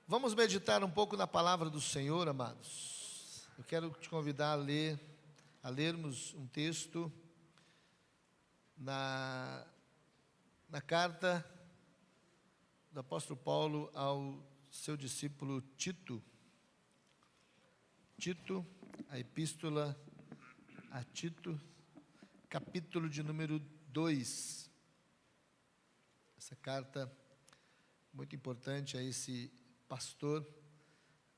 Vamos meditar um pouco na palavra do Senhor, amados. Eu quero te convidar a lermos um texto na carta do apóstolo Paulo ao seu discípulo Tito. Tito, a epístola a Tito, capítulo de número 2. Essa carta muito importante a esse pastor,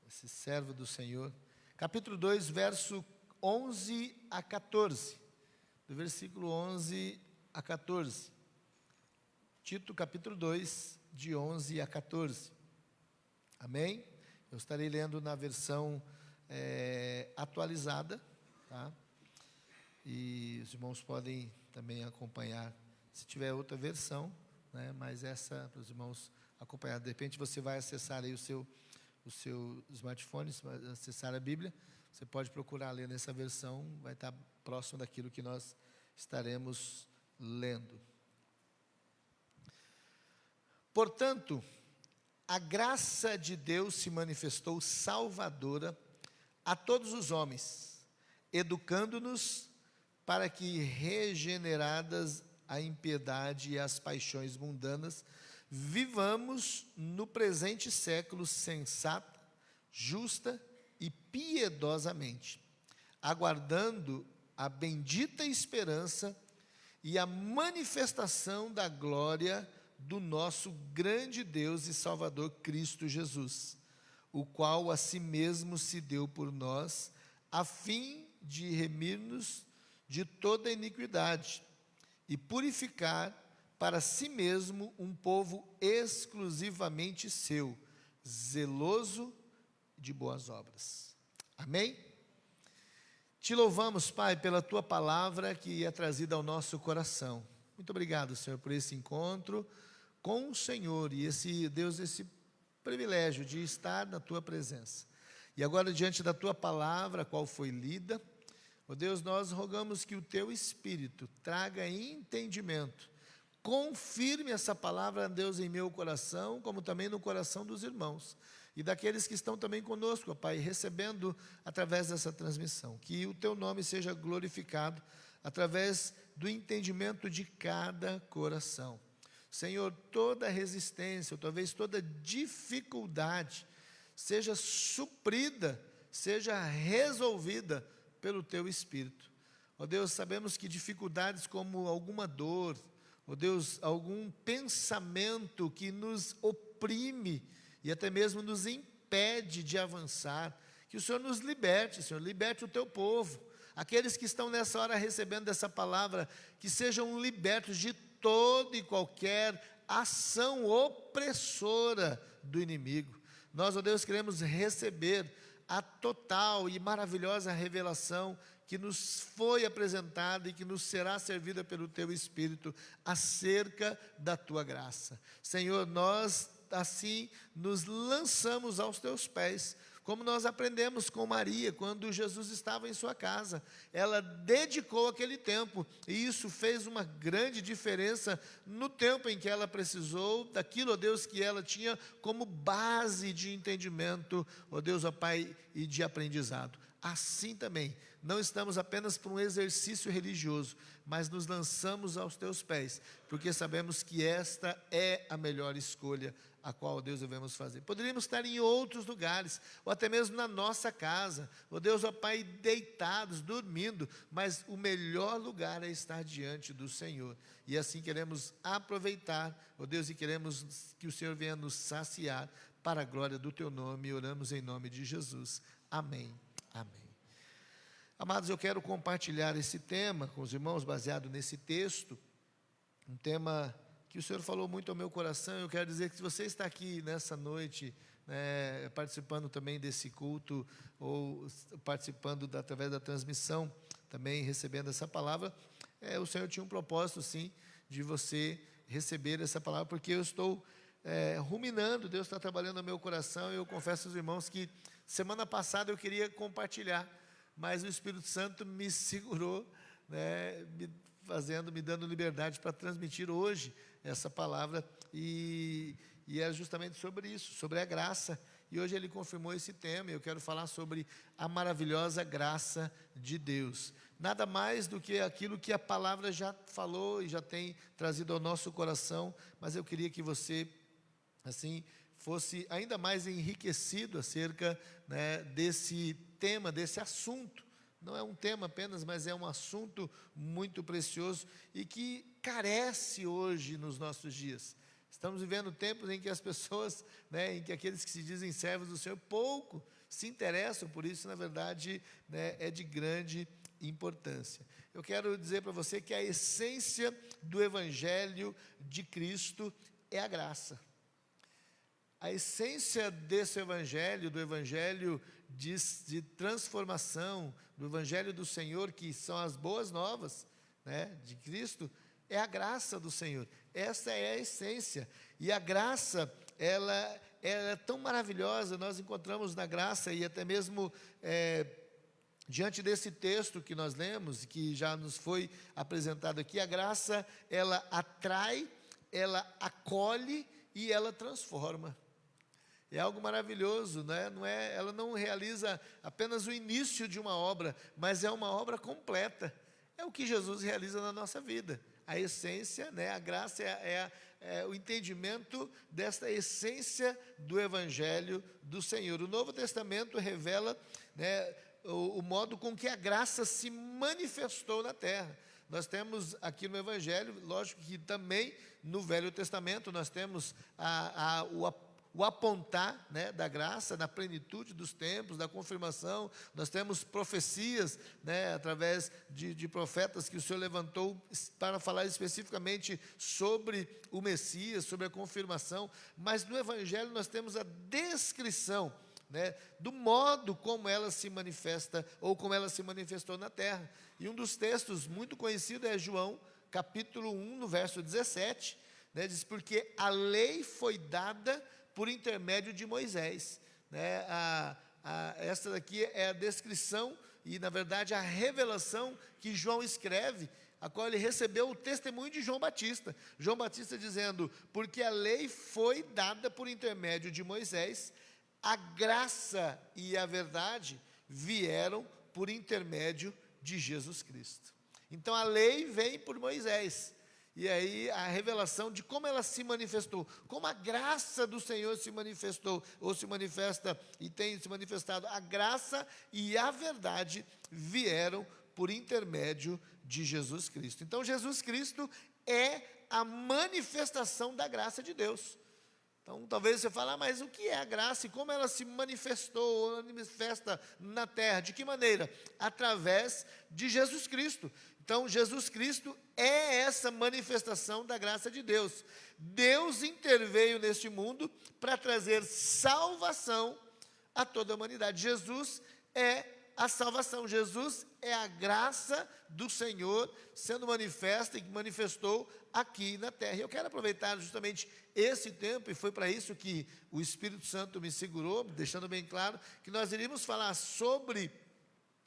esse servo do Senhor. Capítulo 2, verso 11 a 14. Do versículo 11 a 14. Tito, capítulo 2, de 11 a 14. Amém? Eu estarei lendo na versão atualizada, tá? E os irmãos podem também acompanhar, se tiver outra versão, né? Mas essa, para os irmãos acompanhar. De repente você vai acessar aí o seu smartphone, acessar a Bíblia, você pode procurar ler nessa versão, vai estar próximo daquilo que nós estaremos lendo. Portanto, a graça de Deus se manifestou salvadora a todos os homens, educando-nos para que, regeneradas a impiedade e as paixões mundanas, vivamos no presente século sensata, justa e piedosamente, aguardando a bendita esperança e a manifestação da glória do nosso grande Deus e Salvador Cristo Jesus, o qual a si mesmo se deu por nós, a fim de remir-nos de toda iniquidade e purificar para si mesmo um povo exclusivamente seu, zeloso de boas obras. Amém? Te louvamos, Pai, pela Tua palavra que é trazida ao nosso coração. Muito obrigado, Senhor, por esse encontro com o Senhor e esse privilégio de estar na Tua presença. E agora, diante da Tua palavra, a qual foi lida, ó Deus, nós rogamos que o Teu Espírito traga entendimento, confirme essa palavra, Deus, em meu coração, como também no coração dos irmãos, e daqueles que estão também conosco, ó Pai, recebendo através dessa transmissão, que o Teu nome seja glorificado, através do entendimento de cada coração. Senhor, toda resistência, ou talvez toda dificuldade, seja suprida, seja resolvida pelo Teu Espírito. Ó Deus, sabemos que dificuldades como alguma dor, ó Deus, algum pensamento que nos oprime e até mesmo nos impede de avançar, que o Senhor nos liberte, Senhor, liberte o Teu povo, aqueles que estão nessa hora recebendo essa palavra, que sejam libertos de toda e qualquer ação opressora do inimigo. Nós, ó Deus, queremos receber a total e maravilhosa revelação que nos foi apresentada e que nos será servida pelo Teu Espírito acerca da Tua graça. Senhor, nós assim nos lançamos aos Teus pés, como nós aprendemos com Maria, quando Jesus estava em sua casa. Ela dedicou aquele tempo, e isso fez uma grande diferença no tempo em que ela precisou daquilo, ó Deus, que ela tinha como base de entendimento, ó Deus, ó Pai, e de aprendizado. Assim também, não estamos apenas para um exercício religioso, mas nos lançamos aos Teus pés, porque sabemos que esta é a melhor escolha a qual, Deus, devemos fazer. Poderíamos estar em outros lugares, ou até mesmo na nossa casa, ó Deus, ó Pai, deitados, dormindo, mas o melhor lugar é estar diante do Senhor, e assim queremos aproveitar, ó Deus, e queremos que o Senhor venha nos saciar, para a glória do Teu nome, e oramos em nome de Jesus. Amém. Amém. Amados, eu quero compartilhar esse tema com os irmãos, baseado nesse texto, um tema que o Senhor falou muito ao meu coração. Eu quero dizer que se você está aqui nessa noite, participando também desse culto, ou participando através da transmissão, também recebendo essa palavra, o Senhor tinha um propósito, sim, de você receber essa palavra, porque eu estou ruminando, Deus está trabalhando no meu coração, e eu confesso aos irmãos que semana passada eu queria compartilhar, mas o Espírito Santo me segurou, me dando liberdade para transmitir hoje essa palavra, e e era justamente sobre isso, sobre a graça. E hoje ele confirmou esse tema, e eu quero falar sobre a maravilhosa graça de Deus. Nada mais do que aquilo que a palavra já falou e já tem trazido ao nosso coração, mas eu queria que você, assim, fosse ainda mais enriquecido acerca, né, desse tema, desse assunto. Não é um tema apenas, mas é um assunto muito precioso e que carece hoje nos nossos dias. Estamos vivendo tempos em que as pessoas, né, em que aqueles que se dizem servos do Senhor, pouco se interessam por isso, na verdade, né, é de grande importância. Eu quero dizer para você que a essência do Evangelho de Cristo é a graça. A essência desse Evangelho, do Evangelho de transformação, do Evangelho do Senhor, que são as boas novas, né, de Cristo, é a graça do Senhor. Essa é a essência. E a graça, ela é tão maravilhosa, nós encontramos na graça, e até mesmo diante desse texto que nós lemos, que já nos foi apresentado aqui, a graça, ela atrai, ela acolhe e ela transforma. É algo maravilhoso, né? Ela não realiza apenas o início de uma obra, mas é uma obra completa. É o que Jesus realiza na nossa vida. A essência, né? A graça é o entendimento desta essência do Evangelho do Senhor. O Novo Testamento revela, né, o modo com que a graça se manifestou na terra. Nós temos aqui no Evangelho, lógico que também no Velho Testamento, nós temos o apontar, né, da graça, na plenitude dos tempos, da confirmação. Nós temos profecias, né, através de profetas que o Senhor levantou para falar especificamente sobre o Messias, sobre a confirmação. Mas no Evangelho nós temos a descrição, né, do modo como ela se manifesta, ou como ela se manifestou na terra. E um dos textos muito conhecido é João, capítulo 1, no verso 17, né, diz: porque a lei foi dada por intermédio de Moisés, né? Essa daqui é a descrição e, na verdade, a revelação que João escreve, a qual ele recebeu o testemunho de João Batista. João Batista dizendo: porque a lei foi dada por intermédio de Moisés, a graça e a verdade vieram por intermédio de Jesus Cristo. Então a lei vem por Moisés. E aí a revelação de como ela se manifestou, como a graça do Senhor se manifestou, ou se manifesta e tem se manifestado. A graça e a verdade vieram por intermédio de Jesus Cristo. Então Jesus Cristo é a manifestação da graça de Deus. Então talvez você fale: mas o que é a graça e como ela se manifestou, ou manifesta na terra? De que maneira? Através de Jesus Cristo. Então, Jesus Cristo é essa manifestação da graça de Deus. Deus interveio neste mundo para trazer salvação a toda a humanidade. Jesus é a salvação. Jesus é a graça do Senhor sendo manifesta e que manifestou aqui na terra. E eu quero aproveitar justamente esse tempo, e foi para isso que o Espírito Santo me segurou, deixando bem claro que nós iríamos falar sobre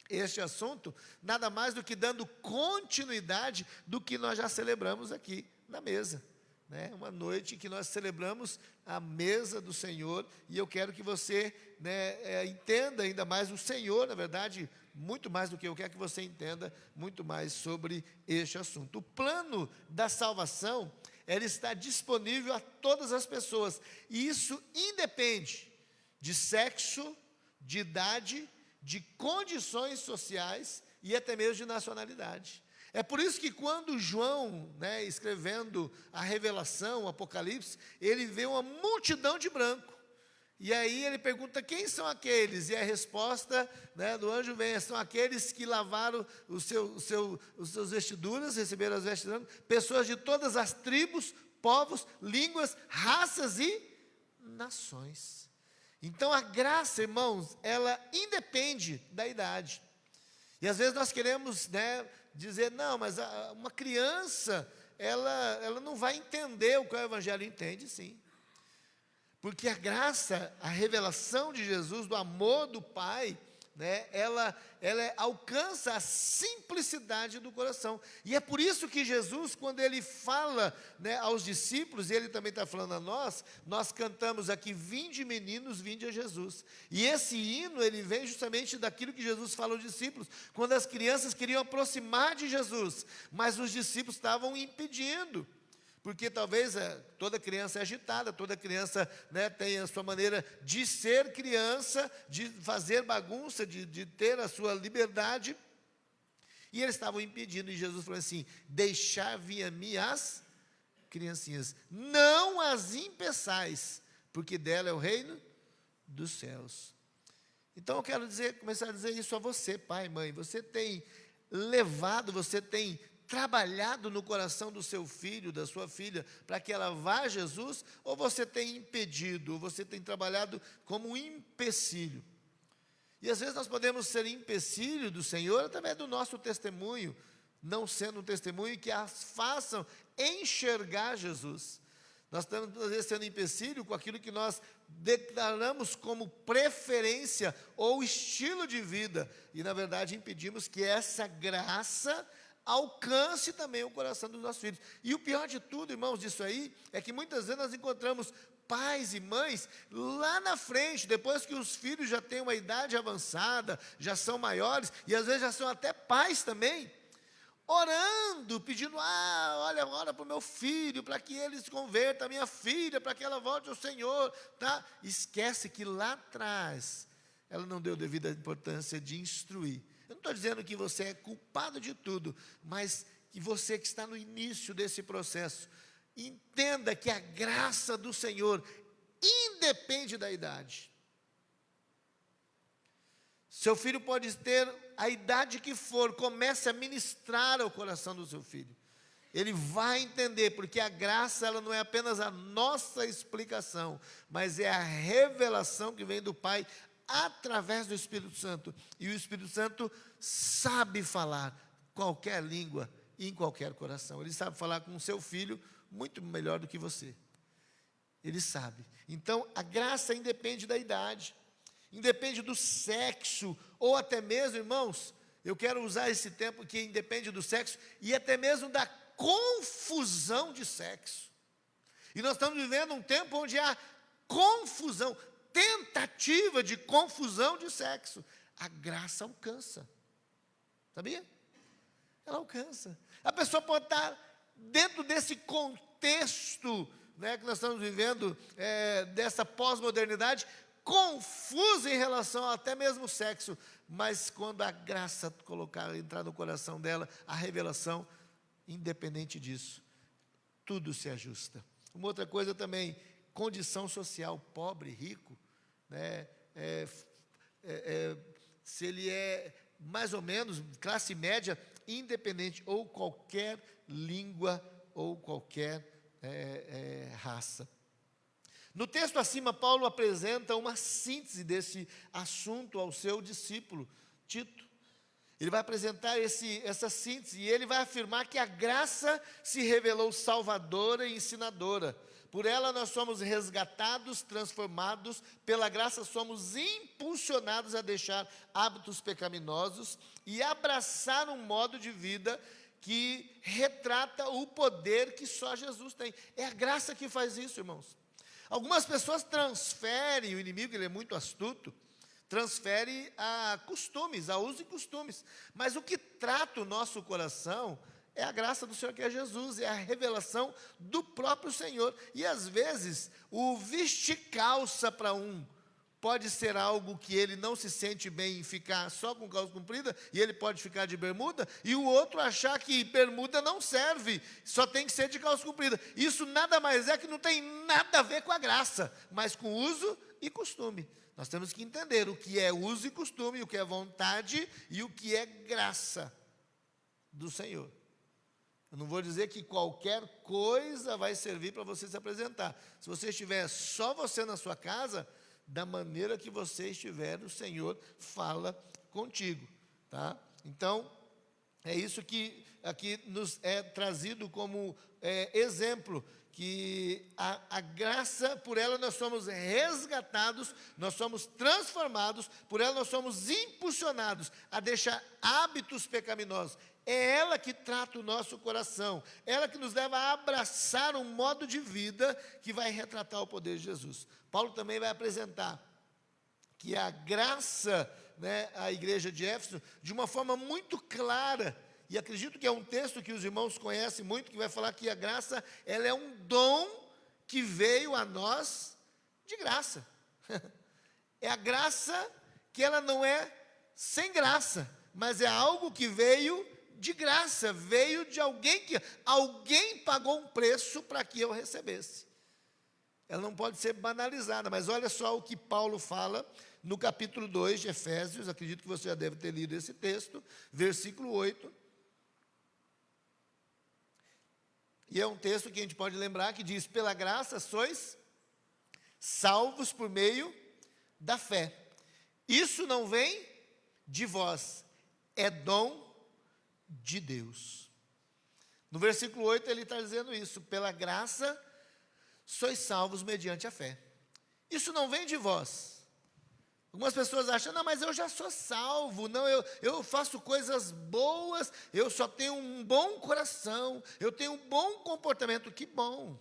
este assunto, nada mais do que dando continuidade do que nós já celebramos aqui na mesa, né? Uma noite que nós celebramos a mesa do Senhor, e eu quero que você, né, entenda ainda mais o Senhor, na verdade, muito mais do que eu quero que você entenda muito mais sobre este assunto. O plano da salvação, ele está disponível a todas as pessoas, e isso independe de sexo, de idade, de condições sociais e até mesmo de nacionalidade. É por isso que quando João, né, escrevendo a revelação, o Apocalipse, ele vê uma multidão de branco. E aí ele pergunta: quem são aqueles? E a resposta, né, do anjo vem: são aqueles que lavaram os seus vestiduras, receberam as vestiduras, pessoas de todas as tribos, povos, línguas, raças e nações. Então a graça, irmãos, ela independe da idade. E às vezes nós queremos, né, dizer: não, mas uma criança, ela não vai entender o que o Evangelho entende. Sim. Porque a graça, a revelação de Jesus, do amor do Pai, né, ela alcança a simplicidade do coração. E é por isso que Jesus, quando ele fala, né, aos discípulos, e ele também está falando a nós cantamos aqui: vinde meninos, vinde a Jesus. E esse hino, ele vem justamente daquilo que Jesus fala aos discípulos, quando as crianças queriam aproximar de Jesus, mas os discípulos estavam impedindo. Porque talvez toda criança é agitada, toda criança, né, tem a sua maneira de ser criança, de fazer bagunça, de ter a sua liberdade. E eles estavam impedindo, e Jesus falou assim: deixar vir a mim as criancinhas, não as impeçais, porque dela é o reino dos céus. Então eu quero começar a dizer isso a você, pai, mãe. Você tem levado, você tem trabalhado no coração do seu filho, da sua filha, para que ela vá a Jesus, ou você tem impedido, ou você tem trabalhado como um empecilho? E às vezes nós podemos ser empecilho do Senhor através do nosso testemunho, não sendo um testemunho que as façam enxergar Jesus. Nós estamos, às vezes, sendo empecilho com aquilo que nós declaramos como preferência ou estilo de vida, e na verdade impedimos que essa graça alcance também o coração dos nossos filhos. E o pior de tudo, irmãos, disso aí, é que muitas vezes nós encontramos pais e mães lá na frente, depois que os filhos já têm uma idade avançada, já são maiores, e às vezes já são até pais também, orando, pedindo: olha, ora para o meu filho, para que ele se converta, a minha filha, para que ela volte ao Senhor, tá? Esquece que lá atrás ela não deu devida importância de instruir. Eu não estou dizendo que você é culpado de tudo, mas que você que está no início desse processo, entenda que a graça do Senhor independe da idade. Seu filho pode ter a idade que for, comece a ministrar ao coração do seu filho. Ele vai entender, porque a graça, ela não é apenas a nossa explicação, mas é a revelação que vem do Pai através do Espírito Santo. E o Espírito Santo sabe falar qualquer língua e em qualquer coração. Ele sabe falar com o seu filho muito melhor do que você. Ele sabe. Então, a graça independe da idade, independe do sexo, ou até mesmo, irmãos, eu quero usar esse tempo que independe do sexo, e até mesmo da confusão de sexo. E nós estamos vivendo um tempo onde há confusão, tentativa de confusão de sexo. A graça alcança, sabia? Ela alcança. A pessoa pode estar dentro desse contexto, né, que nós estamos vivendo, dessa pós-modernidade, confusa em relação até mesmo ao sexo, mas quando a graça entrar no coração dela, a revelação, independente disso, tudo se ajusta. Uma outra coisa também, condição social, pobre, rico, né, se ele é mais ou menos classe média, independente, ou qualquer língua, ou qualquer raça. No texto acima, Paulo apresenta uma síntese desse assunto ao seu discípulo, Tito. Ele vai apresentar essa síntese, e ele vai afirmar que a graça se revelou salvadora e ensinadora. Por ela nós somos resgatados, transformados, pela graça somos impulsionados a deixar hábitos pecaminosos e abraçar um modo de vida que retrata o poder que só Jesus tem. É a graça que faz isso, irmãos. Algumas pessoas transferem, o inimigo, ele é muito astuto, transfere a costumes, a usos e costumes. Mas o que trata o nosso coração é a graça do Senhor, que é Jesus, é a revelação do próprio Senhor. E às vezes, o vestir calça para um pode ser algo que ele não se sente bem em ficar só com calça comprida, e ele pode ficar de bermuda, e o outro achar que bermuda não serve, só tem que ser de calça comprida. Isso nada mais é que não tem nada a ver com a graça, mas com uso e costume. Nós temos que entender o que é uso e costume, o que é vontade e o que é graça do Senhor. Eu não vou dizer que qualquer coisa vai servir para você se apresentar. Se você estiver só você na sua casa, da maneira que você estiver, o Senhor fala contigo, tá? Então, é isso que aqui nos é trazido como exemplo, que a graça, por ela nós somos resgatados, nós somos transformados, por ela nós somos impulsionados a deixar hábitos pecaminosos. É ela que trata o nosso coração, ela que nos leva a abraçar um modo de vida que vai retratar o poder de Jesus. Paulo também vai apresentar que a graça, à igreja de Éfeso, de uma forma muito clara, e acredito que é um texto que os irmãos conhecem muito, que vai falar que a graça, ela é um dom que veio a nós de graça. É a graça que ela não é sem graça, mas é algo que veio de graça, veio de alguém que alguém pagou um preço para que eu recebesse. Ela não pode ser banalizada, mas olha só o que Paulo fala no capítulo 2 de Efésios, acredito que você já deve ter lido esse texto, versículo 8. E é um texto que a gente pode lembrar que diz: pela graça sois salvos por meio da fé. Isso não vem de vós, é dom de Deus. No versículo 8 ele está dizendo isso: pela graça sois salvos mediante a fé. Isso não vem de vós. Algumas pessoas acham: não, mas eu já sou salvo, não, eu faço coisas boas, eu só tenho um bom coração, eu tenho um bom comportamento. Que bom!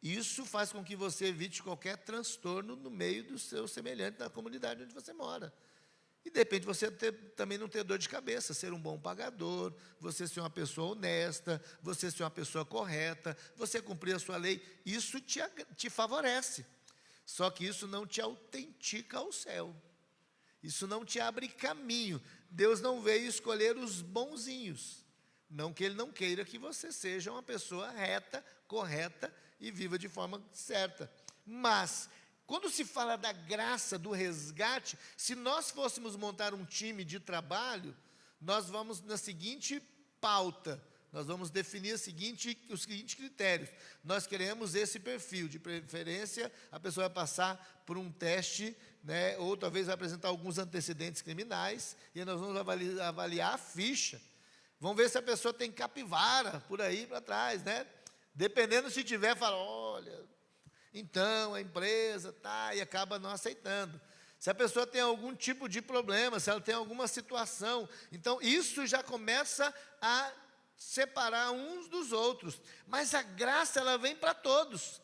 Isso faz com que você evite qualquer transtorno no meio do seu semelhante, na comunidade onde você mora. E de repente você também não ter dor de cabeça, ser um bom pagador, você ser uma pessoa honesta, você ser uma pessoa correta, você cumprir a sua lei, isso te favorece. Só que isso não te autentica ao céu, isso não te abre caminho. Deus não veio escolher os bonzinhos, não que Ele não queira que você seja uma pessoa reta, correta e viva de forma certa. Mas quando se fala da graça, do resgate, se nós fôssemos montar um time de trabalho, nós vamos na seguinte pauta, nós vamos definir os seguintes critérios. Nós queremos esse perfil, de preferência, a pessoa vai passar por um teste, ou talvez vai apresentar alguns antecedentes criminais, e nós vamos avaliar a ficha. Vamos ver se a pessoa tem capivara por aí para trás, Dependendo, se tiver, fala: olha, então a empresa e acaba não aceitando. Se a pessoa tem algum tipo de problema, se ela tem alguma situação, então isso já começa a separar uns dos outros. Mas a graça, ela vem para todos,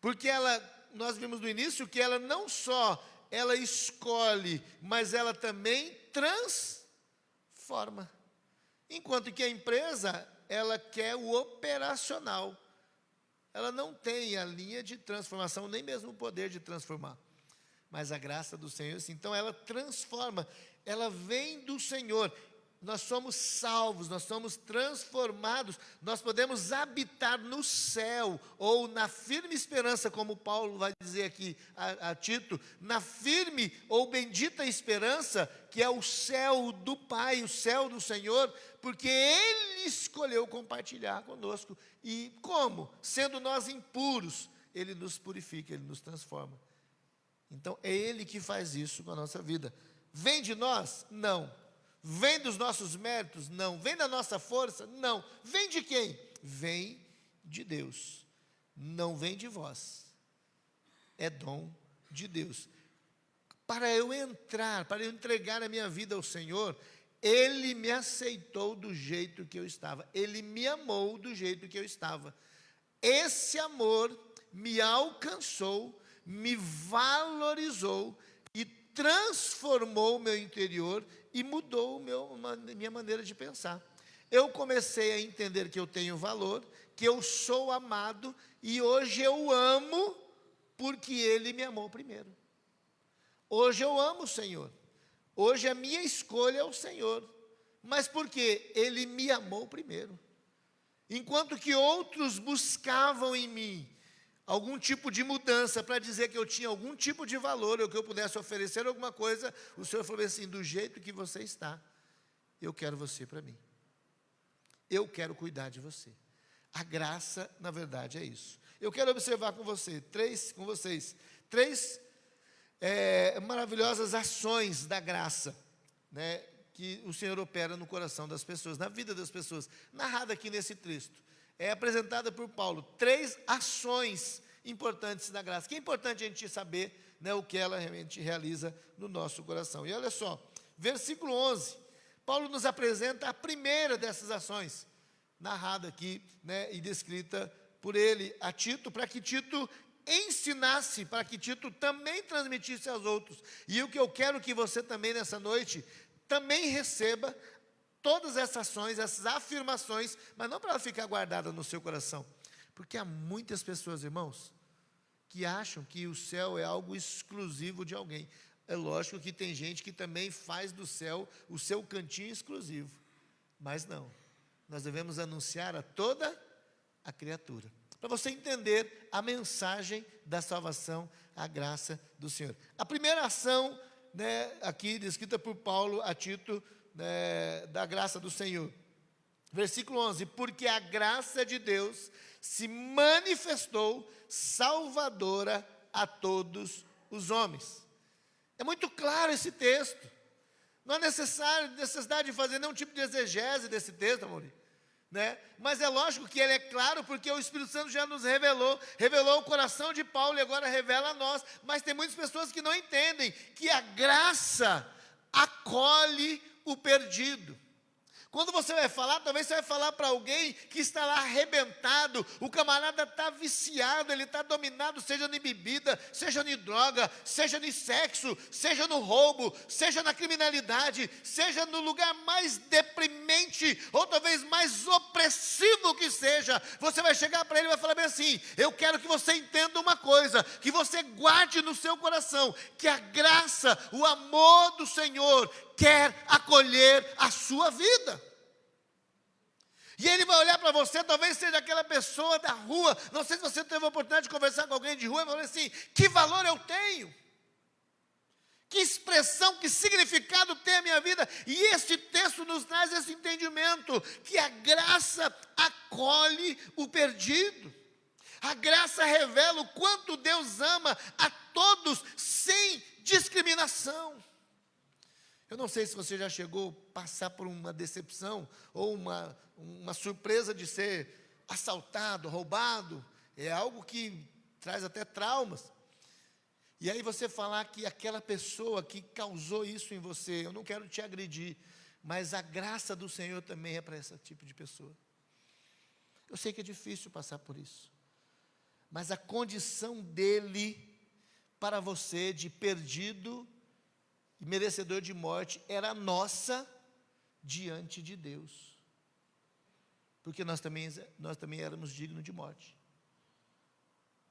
porque nós vimos no início que ela não só ela escolhe, mas ela também transforma. Enquanto que a empresa, ela quer o operacional, ela não tem a linha de transformação, nem mesmo o poder de transformar. Mas a graça do Senhor, assim, então ela transforma, ela vem do Senhor. Nós somos salvos, nós somos transformados, nós podemos habitar no céu, ou na firme esperança, como Paulo vai dizer aqui a Tito, na firme ou bendita esperança, que é o céu do Pai, o céu do Senhor, porque Ele escolheu compartilhar conosco. E como? Sendo nós impuros, Ele nos purifica, Ele nos transforma. Então é Ele que faz isso com a nossa vida. Vem de nós? Não. Vem dos nossos méritos? Não. Vem da nossa força? Não. Vem de quem? Vem de Deus. Não vem de vós. É dom de Deus. Para eu entregar a minha vida ao Senhor, Ele me aceitou do jeito que eu estava. Ele me amou do jeito que eu estava. Esse amor me alcançou, me valorizou e transformou o meu interior e mudou minha maneira de pensar. Eu comecei a entender que eu tenho valor, que eu sou amado, e hoje eu amo porque Ele me amou primeiro. Hoje eu amo o Senhor. Hoje a minha escolha é o Senhor. Mas por quê? Ele me amou primeiro. Enquanto que outros buscavam em mim algum tipo de mudança para dizer que eu tinha algum tipo de valor, ou que eu pudesse oferecer alguma coisa, o Senhor falou assim: do jeito que você está, eu quero você para mim. Eu quero cuidar de você. A graça, na verdade, é isso. Eu quero observar com vocês três maravilhosas ações da graça, que o Senhor opera no coração das pessoas, na vida das pessoas, narrada aqui nesse texto. é apresentada por Paulo 3 ações importantes da graça, que é importante a gente saber, né, o que ela realmente realiza no nosso coração. E olha só, versículo 11, Paulo nos apresenta a primeira dessas ações, narrada aqui, né, e descrita por ele a Tito, para que Tito ensinasse, para que Tito também transmitisse aos outros. E o que eu quero que você também nessa noite, também receba todas essas ações, essas afirmações, mas não para ela ficar guardada no seu coração, porque há muitas pessoas, irmãos, que acham que o céu é algo exclusivo de alguém. É lógico que tem gente que também faz do céu o seu cantinho exclusivo, mas não, nós devemos anunciar a toda a criatura, para você entender a mensagem da salvação, a graça do Senhor. A primeira ação, né, aqui descrita por Paulo a Tito, né, da graça do Senhor, versículo 11, porque a graça de Deus se manifestou salvadora a todos os homens. É muito claro esse texto, não há necessidade de fazer nenhum tipo de exegese desse texto, amor, né? Mas é lógico que ele é claro, porque o Espírito Santo já nos revelou o coração de Paulo e agora revela a nós, mas tem muitas pessoas que não entendem que a graça acolhe o perdido. Quando você vai falar, talvez você vai falar para alguém que está lá arrebentado, o camarada está viciado, ele está dominado, seja em bebida, seja em droga, seja em sexo, seja no roubo, seja na criminalidade, seja no lugar mais deprimente, ou talvez mais opressivo que seja, você vai chegar para ele e vai falar bem assim, eu quero que você entenda uma coisa, que você guarde no seu coração, que a graça, o amor do Senhor, quer acolher a sua vida. E ele vai olhar para você, talvez seja aquela pessoa da rua, não sei se você teve a oportunidade de conversar com alguém de rua, e falar assim, que valor eu tenho? Que expressão, que significado tem a minha vida? E este texto nos traz esse entendimento, que a graça acolhe o perdido. A graça revela o quanto Deus ama a todos, sem discriminação. Eu não sei se você já chegou a passar por uma decepção ou uma surpresa de ser assaltado, roubado. É algo que traz até traumas. E aí você falar que aquela pessoa que causou isso em você, eu não quero te agredir, mas a graça do Senhor também é para esse tipo de pessoa. Eu sei que é difícil passar por isso, mas a condição dele para você de perdido e merecedor de morte era nossa diante de Deus, porque nós também éramos dignos de morte,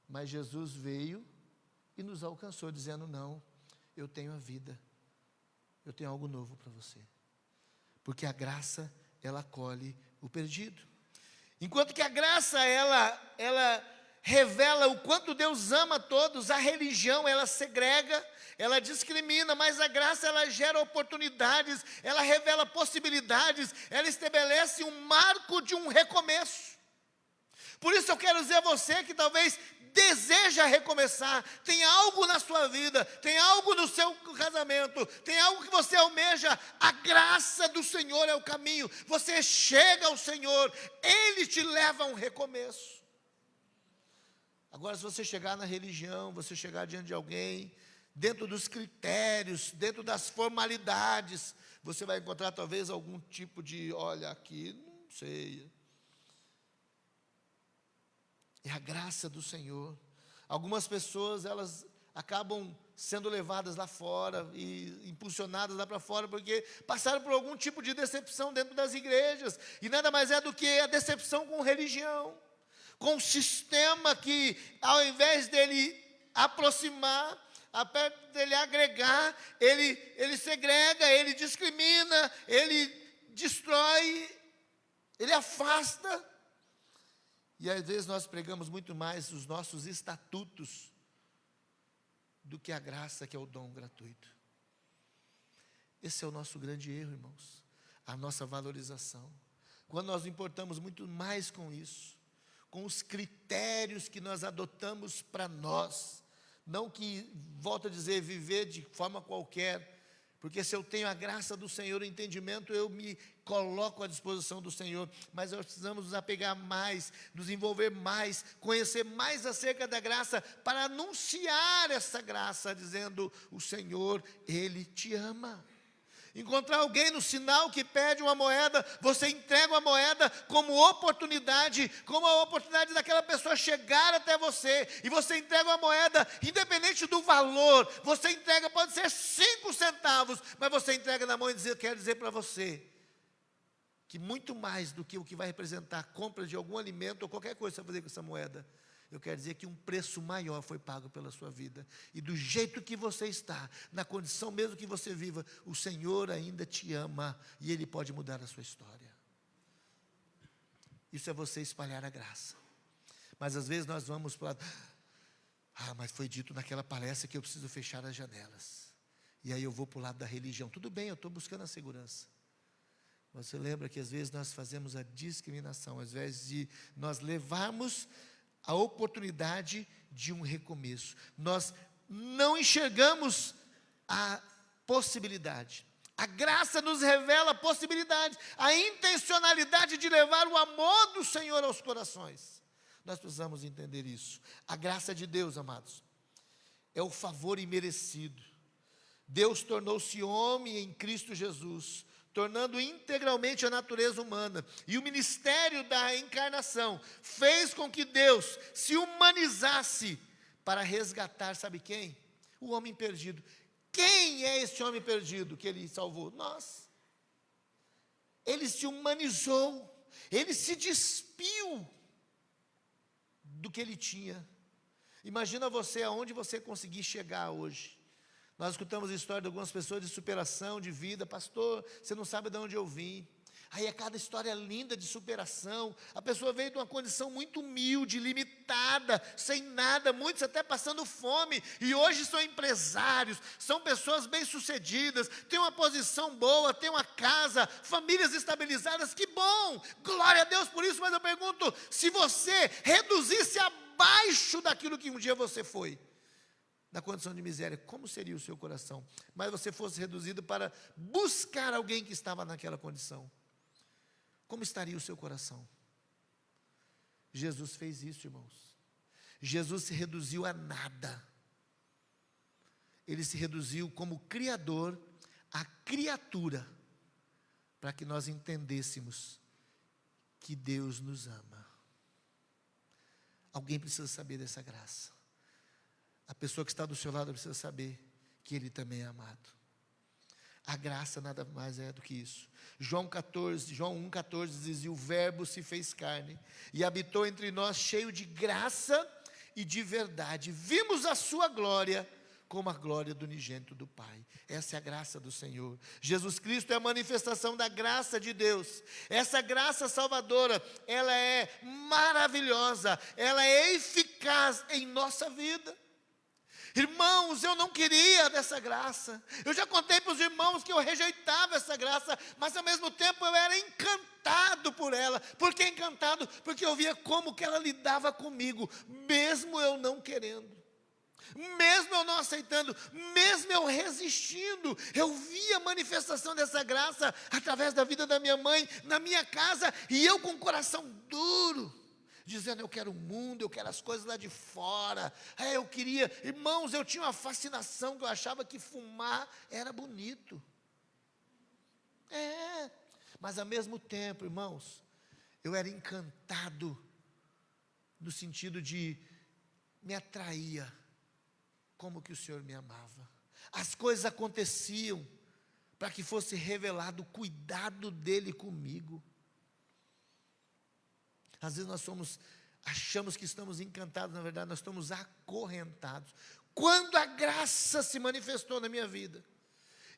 mas Jesus veio e nos alcançou dizendo, não, eu tenho a vida, eu tenho algo novo para você, porque a graça, ela acolhe o perdido, enquanto que a graça, ela revela o quanto Deus ama todos, a religião, ela segrega, ela discrimina, mas a graça, ela gera oportunidades, ela revela possibilidades, ela estabelece um marco de um recomeço. Por isso eu quero dizer a você que talvez deseja recomeçar, tem algo na sua vida, tem algo no seu casamento, tem algo que você almeja, a graça do Senhor é o caminho, você chega ao Senhor, Ele te leva a um recomeço. Agora, se você chegar na religião, você chegar diante de alguém, dentro dos critérios, dentro das formalidades, você vai encontrar talvez algum tipo de, olha, aqui, não sei. É a graça do Senhor. Algumas pessoas, elas acabam sendo levadas lá fora e impulsionadas lá para fora, porque passaram por algum tipo de decepção dentro das igrejas, e nada mais é do que a decepção com religião, com um sistema que, ao invés dele aproximar, dele agregar, ele segrega, ele discrimina, ele destrói, ele afasta. E às vezes nós pregamos muito mais os nossos estatutos do que a graça, que é o dom gratuito. Esse é o nosso grande erro, irmãos, a nossa valorização. Quando nós importamos muito mais com isso, com os critérios que nós adotamos para nós, não que, volto a dizer, viver de forma qualquer, Porque se eu tenho a graça do Senhor, o entendimento, eu me coloco à disposição do Senhor. Mas nós precisamos nos apegar mais, nos envolver mais, conhecer mais acerca da graça, para anunciar essa graça, dizendo: o Senhor, Ele te ama. Encontrar alguém no sinal que pede uma moeda, você entrega a moeda como oportunidade, como a oportunidade daquela pessoa chegar até você, e você entrega uma moeda, independente do valor, você entrega, pode ser 5 centavos, mas você entrega na mão e quer dizer para você, que muito mais do que o que vai representar a compra de algum alimento, ou qualquer coisa que você vai fazer com essa moeda, eu quero dizer que um preço maior foi pago pela sua vida. E do jeito que você está, na condição mesmo que você viva, o Senhor ainda te ama. E Ele pode mudar a sua história. Isso é você espalhar a graça. Mas às vezes nós vamos para o lado: mas foi dito naquela palestra que eu preciso fechar as janelas. E aí eu vou para o lado da religião. Tudo bem, eu estou buscando a segurança. Você lembra que às vezes nós fazemos a discriminação, ao invés de nós levarmos a oportunidade de um recomeço. Nós não enxergamos a possibilidade. A graça nos revela a possibilidade, a intencionalidade de levar o amor do Senhor aos corações. Nós precisamos entender isso. A graça de Deus, amados, é o favor imerecido. Deus tornou-se homem em Cristo Jesus, tornando integralmente a natureza humana. E o ministério da encarnação fez com que Deus se humanizasse para resgatar, sabe quem? O homem perdido. Quem é esse homem perdido que Ele salvou? Nós. Ele se humanizou, Ele se despiu do que Ele tinha. Imagina você, aonde você conseguir chegar hoje. Nós escutamos a história de algumas pessoas de superação, de vida. Pastor, você não sabe de onde eu vim. Aí é cada história linda de superação. A pessoa veio de uma condição muito humilde, limitada, sem nada, muitos até passando fome. E hoje são empresários, são pessoas bem-sucedidas, têm uma posição boa, têm uma casa, famílias estabilizadas. Que bom! Glória a Deus por isso. Mas eu pergunto, se você reduzisse abaixo daquilo que um dia você foi, na condição de miséria, como seria o seu coração? Mas você fosse reduzido para buscar alguém que estava naquela condição, como estaria o seu coração? Jesus fez isso, irmãos. Jesus se reduziu a nada. Ele se reduziu como Criador à criatura, para que nós entendêssemos que Deus nos ama. Alguém precisa saber dessa graça. A pessoa que está do seu lado precisa saber que Ele também é amado. A graça nada mais é do que isso. João 1,14 diz: e o verbo se fez carne, e habitou entre nós cheio de graça e de verdade. Vimos a sua glória, como a glória do unigênito do Pai. Essa é a graça do Senhor. Jesus Cristo é a manifestação da graça de Deus. Essa graça salvadora, ela é maravilhosa, ela é eficaz em nossa vida. Irmãos, eu não queria dessa graça. Eu já contei para os irmãos que eu rejeitava essa graça, mas ao mesmo tempo eu era encantado por ela. Por que encantado? Porque eu via como que ela lidava comigo, mesmo eu não querendo, mesmo eu não aceitando, mesmo eu resistindo. Eu via a manifestação dessa graça através da vida da minha mãe, na minha casa, e eu com o coração duro, dizendo: eu quero o mundo, eu quero as coisas lá de fora. Eu queria, irmãos, eu tinha uma fascinação, que eu achava que fumar era bonito. Mas ao mesmo tempo, irmãos, eu era encantado, no sentido de me atraía, como que o Senhor me amava. As coisas aconteciam para que fosse revelado o cuidado dEle comigo. Às vezes nós achamos que estamos encantados, na verdade nós estamos acorrentados. Quando a graça se manifestou na minha vida,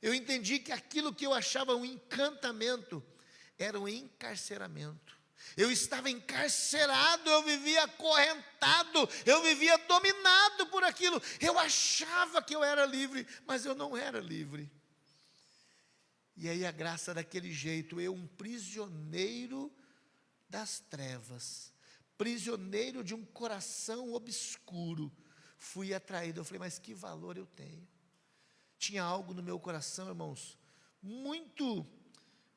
eu entendi que aquilo que eu achava um encantamento, era um encarceramento. Eu estava encarcerado, eu vivia acorrentado, eu vivia dominado por aquilo. Eu achava que eu era livre, mas eu não era livre. E aí a graça daquele jeito, eu, um prisioneiro das trevas, prisioneiro de um coração obscuro, fui atraído. Eu falei: mas que valor eu tenho? tinha algo no meu coração, irmãos, muito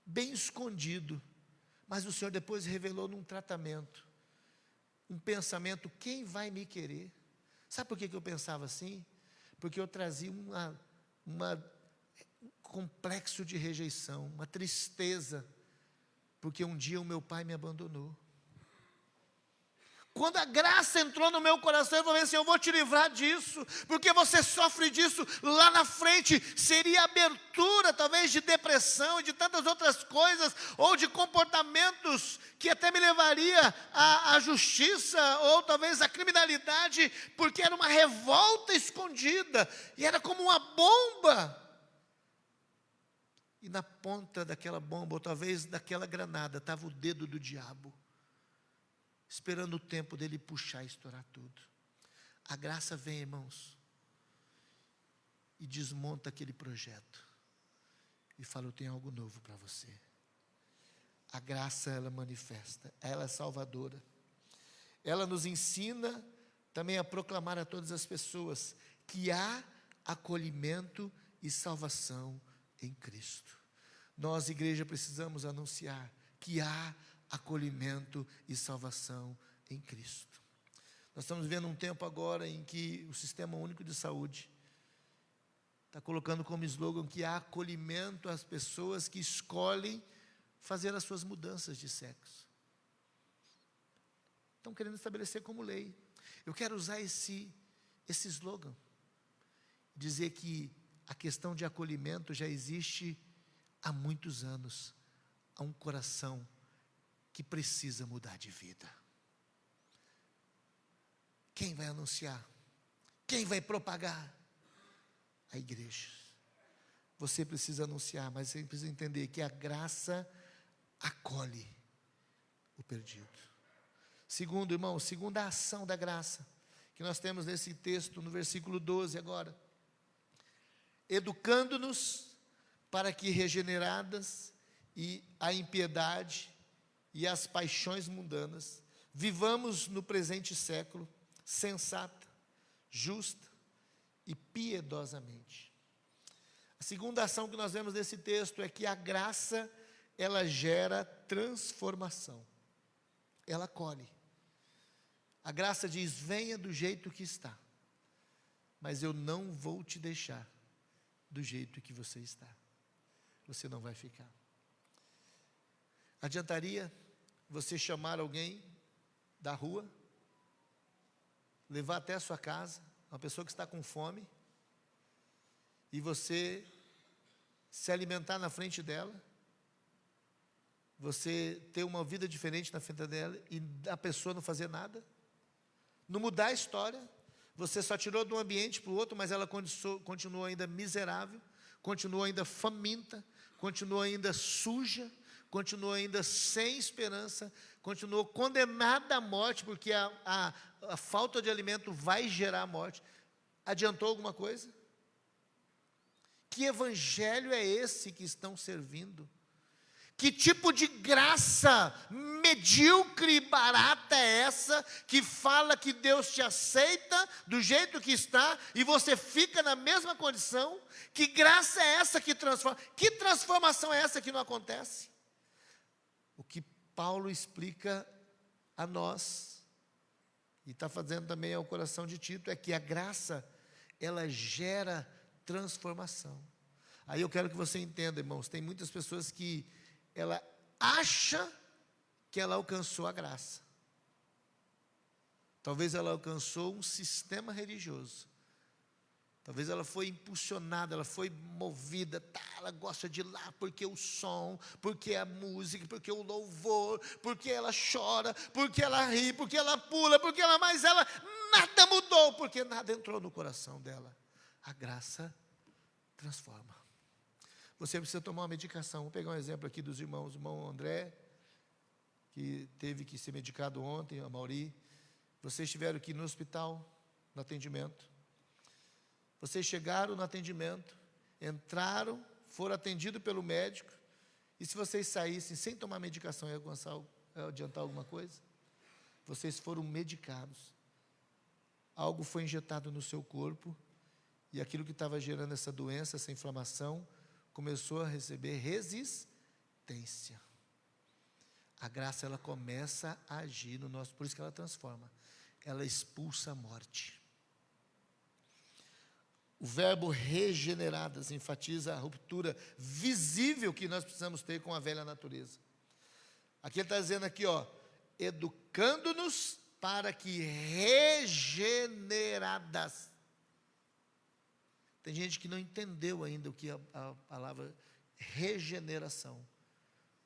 bem escondido, mas o Senhor depois revelou num tratamento, um pensamento: quem vai me querer? Sabe por que eu pensava assim? Porque eu trazia um complexo de rejeição, uma tristeza, porque um dia o meu pai me abandonou. Quando a graça entrou no meu coração, eu falei assim: eu vou te livrar disso, porque você sofre disso lá na frente. Seria abertura, talvez, de depressão e de tantas outras coisas, ou de comportamentos que até me levaria à justiça, ou talvez à criminalidade, porque era uma revolta escondida, e era como uma bomba. E na ponta daquela bomba, ou talvez daquela granada, estava o dedo do diabo, esperando o tempo dele puxar e estourar tudo. A graça vem, irmãos, e desmonta aquele projeto, e fala: eu tenho algo novo para você. A graça, ela manifesta, ela é salvadora, ela nos ensina também a proclamar a todas as pessoas que há acolhimento e salvação em Cristo. Nós, igreja, precisamos anunciar que há acolhimento e salvação em Cristo. Nós estamos vivendo um tempo agora em que o Sistema Único de Saúde está colocando como slogan que há acolhimento às pessoas que escolhem fazer as suas mudanças de sexo. Estão querendo estabelecer como lei. Eu quero usar esse slogan, dizer que a questão de acolhimento já existe há muitos anos. Há um coração que precisa mudar de vida. Quem vai anunciar? Quem vai propagar? A igreja. Você precisa anunciar, mas você precisa entender que a graça acolhe o perdido. Segundo, irmão, segunda ação da graça, que nós temos nesse texto, no versículo 12 agora. Educando-nos para que regeneradas e a impiedade e as paixões mundanas, vivamos no presente século, sensata, justa e piedosamente. A segunda ação que nós vemos nesse texto é que a graça, ela gera transformação. Ela acolhe. A graça diz: venha do jeito que está, mas eu não vou te deixar do jeito que você está. Você não vai ficar. Adiantaria você chamar alguém da rua, levar até a sua casa, uma pessoa que está com fome, e você se alimentar na frente dela, você ter uma vida diferente na frente dela, e a pessoa não fazer nada, não mudar a história? Você só tirou de um ambiente para o outro, mas ela continua ainda miserável, continua ainda faminta, continua ainda suja, continua ainda sem esperança, continua condenada à morte, porque a falta de alimento vai gerar morte. Adiantou alguma coisa? Que evangelho é esse que estão servindo? Que tipo de graça medíocre e barata é essa, que fala que Deus te aceita do jeito que está, e você fica na mesma condição? Que graça é essa que transforma? Que transformação é essa que não acontece? O que Paulo explica a nós, e está fazendo também ao coração de Tito, é que a graça, ela gera transformação. Aí eu quero que você entenda, irmãos, tem muitas pessoas que ela acha que ela alcançou a graça. Talvez ela alcançou um sistema religioso. Talvez ela foi impulsionada, ela foi movida, ela gosta de ir lá porque o som, porque a música, porque o louvor, porque ela chora, porque ela ri, porque ela pula, mas ela nada mudou, porque nada entrou no coração dela. A graça transforma. Você precisa tomar uma medicação. Vou pegar um exemplo aqui dos irmãos. O irmão André, que teve que ser medicado ontem, a Mauri. Vocês estiveram aqui no hospital, no atendimento. Vocês chegaram no atendimento, entraram, foram atendidos pelo médico, e se vocês saíssem sem tomar medicação, ia adiantar alguma coisa? Vocês foram medicados. Algo foi injetado no seu corpo, e aquilo que estava gerando essa doença, essa inflamação, começou a receber resistência. A graça, ela começa a agir no nosso, por isso que ela transforma. Ela expulsa a morte. O verbo regeneradas enfatiza a ruptura visível que nós precisamos ter com a velha natureza. Aqui ele está dizendo aqui, ó, educando-nos para que regeneradas. Tem gente que não entendeu ainda o que a palavra regeneração,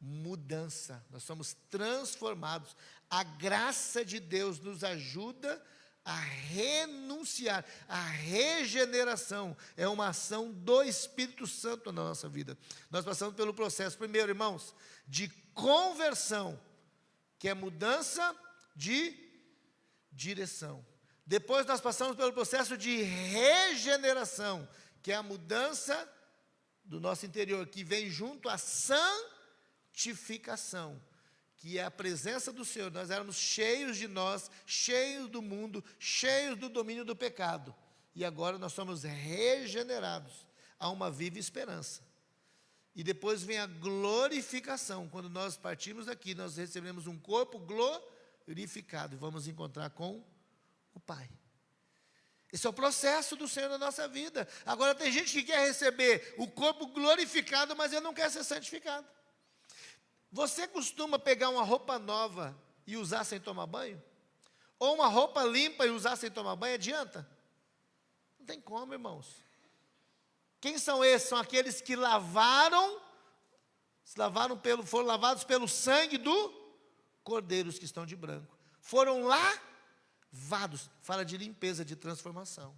mudança. Nós somos transformados. A graça de Deus nos ajuda a renunciar. A regeneração é uma ação do Espírito Santo na nossa vida. Nós passamos pelo processo, primeiro, irmãos, de conversão, que é mudança de direção. Depois nós passamos pelo processo de regeneração, que é a mudança do nosso interior, que vem junto à santificação, que é a presença do Senhor. Nós éramos cheios de nós, cheios do mundo, cheios do domínio do pecado. E agora nós somos regenerados a uma viva esperança. E depois vem a glorificação. Quando nós partimos daqui, nós recebemos um corpo glorificado e vamos encontrar com o Pai. Esse é o processo do Senhor na nossa vida. Agora tem gente que quer receber o corpo glorificado, mas ele não quer ser santificado. Você costuma pegar uma roupa nova e usar sem tomar banho? Ou uma roupa limpa e usar sem tomar banho? Adianta? Não tem como, irmãos. Quem são esses? São aqueles que foram lavados pelo sangue do Cordeiro, os que estão de branco. Foram lavados, fala de limpeza, de transformação,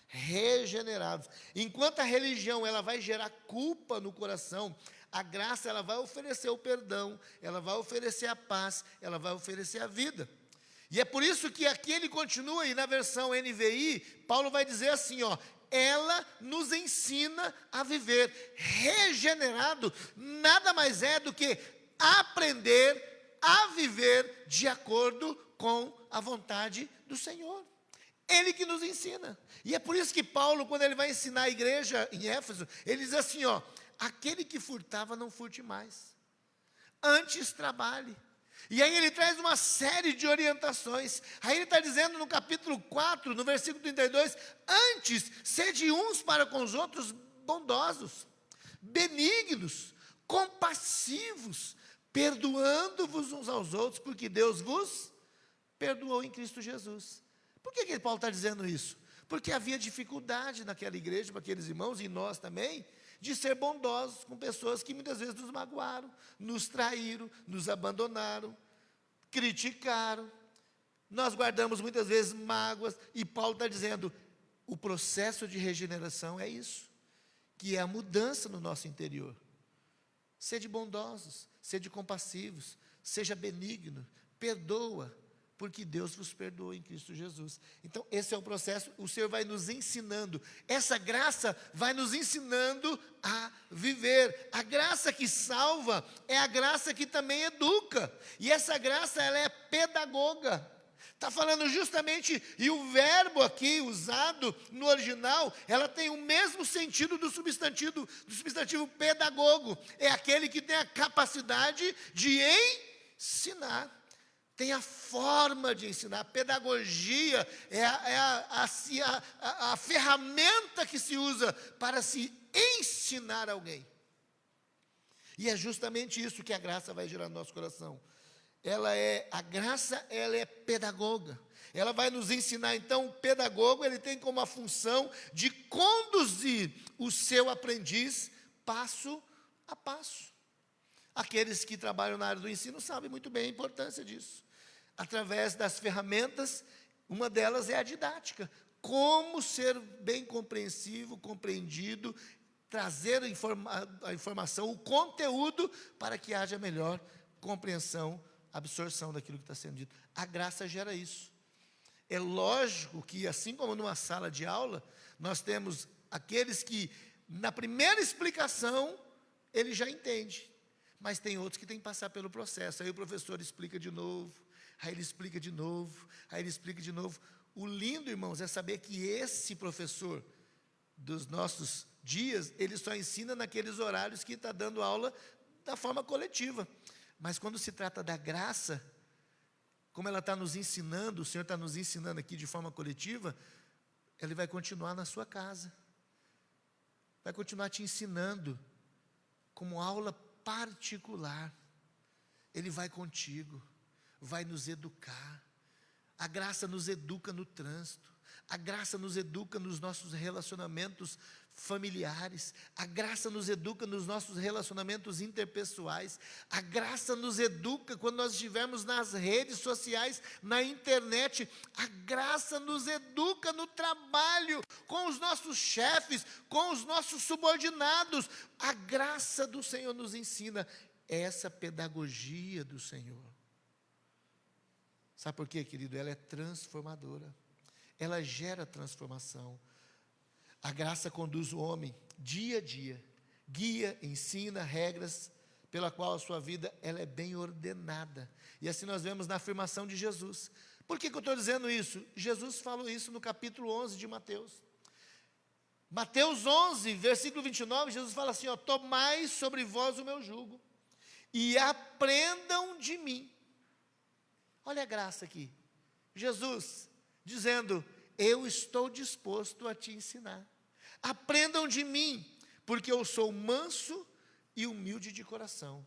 regenerados. Enquanto a religião, ela vai gerar culpa no coração, a graça, ela vai oferecer o perdão, ela vai oferecer a paz, ela vai oferecer a vida. E é por isso que aqui ele continua, e na versão NVI, Paulo vai dizer assim, ó, ela nos ensina a viver. Regenerado nada mais é do que aprender a viver de acordo com a vontade do Senhor. Ele que nos ensina. E é por isso que Paulo, quando ele vai ensinar a igreja em Éfeso, ele diz assim, ó, aquele que furtava, não furte mais. Antes trabalhe. E aí ele traz uma série de orientações. Aí ele está dizendo no capítulo 4, no versículo 32, antes, sede uns para com os outros bondosos, benignos, compassivos, perdoando-vos uns aos outros, porque Deus vos perdoou em Cristo Jesus. Por que Paulo está dizendo isso? Porque havia dificuldade naquela igreja, para aqueles irmãos, e nós também, de ser bondosos com pessoas que muitas vezes nos magoaram, nos traíram, nos abandonaram, criticaram. Nós guardamos muitas vezes mágoas, e Paulo está dizendo, o processo de regeneração é isso, que é a mudança no nosso interior. Sede bondosos, sede compassivos, seja benigno, perdoa, porque Deus vos perdoou em Cristo Jesus. Então, esse é o processo, o Senhor vai nos ensinando, essa graça vai nos ensinando a viver. A graça que salva é a graça que também educa, e essa graça, ela é pedagoga. Está falando justamente, e o verbo aqui usado no original, ela tem o mesmo sentido do substantivo pedagogo, é aquele que tem a capacidade de ensinar. Tem a forma de ensinar, a pedagogia é a ferramenta que se usa para se ensinar alguém. E é justamente isso que a graça vai gerar no nosso coração. A graça, ela é pedagoga. Ela vai nos ensinar, então, o pedagogo, ele tem como a função de conduzir o seu aprendiz passo a passo. Aqueles que trabalham na área do ensino sabem muito bem a importância disso. Através das ferramentas, uma delas é a didática. Como ser bem compreensivo, compreendido, trazer a informação, o conteúdo, para que haja melhor compreensão, absorção daquilo que está sendo dito. A graça gera isso. É lógico que, assim como numa sala de aula, nós temos aqueles que, na primeira explicação, ele já entende. Mas tem outros que têm que passar pelo processo. Aí o professor explica de novo, aí ele explica de novo, aí ele explica de novo. O lindo, irmãos, é saber que esse professor, dos nossos dias, ele só ensina naqueles horários que está dando aula da forma coletiva. Mas quando se trata da graça, como ela está nos ensinando, o Senhor está nos ensinando aqui de forma coletiva, Ele vai continuar na sua casa. Vai continuar te ensinando como aula particular. Ele vai contigo, vai nos educar. A graça nos educa no trânsito. A graça nos educa nos nossos relacionamentos familiares. A graça nos educa nos nossos relacionamentos interpessoais. A graça nos educa quando nós estivermos nas redes sociais, na internet. A graça nos educa no trabalho, com os nossos chefes, com os nossos subordinados. A graça do Senhor nos ensina essa pedagogia do Senhor. Sabe por quê, querido? Ela é transformadora. Ela gera transformação. A graça conduz o homem dia a dia, guia, ensina regras pela qual a sua vida ela é bem ordenada. E assim nós vemos na afirmação de Jesus. Por que eu estou dizendo isso? Jesus falou isso no capítulo 11 de Mateus. Mateus 11, versículo 29, Jesus fala assim, ó, tomai sobre vós o meu jugo e aprendam de mim. Olha a graça aqui. Jesus dizendo, eu estou disposto a te ensinar. Aprendam de mim, porque eu sou manso e humilde de coração,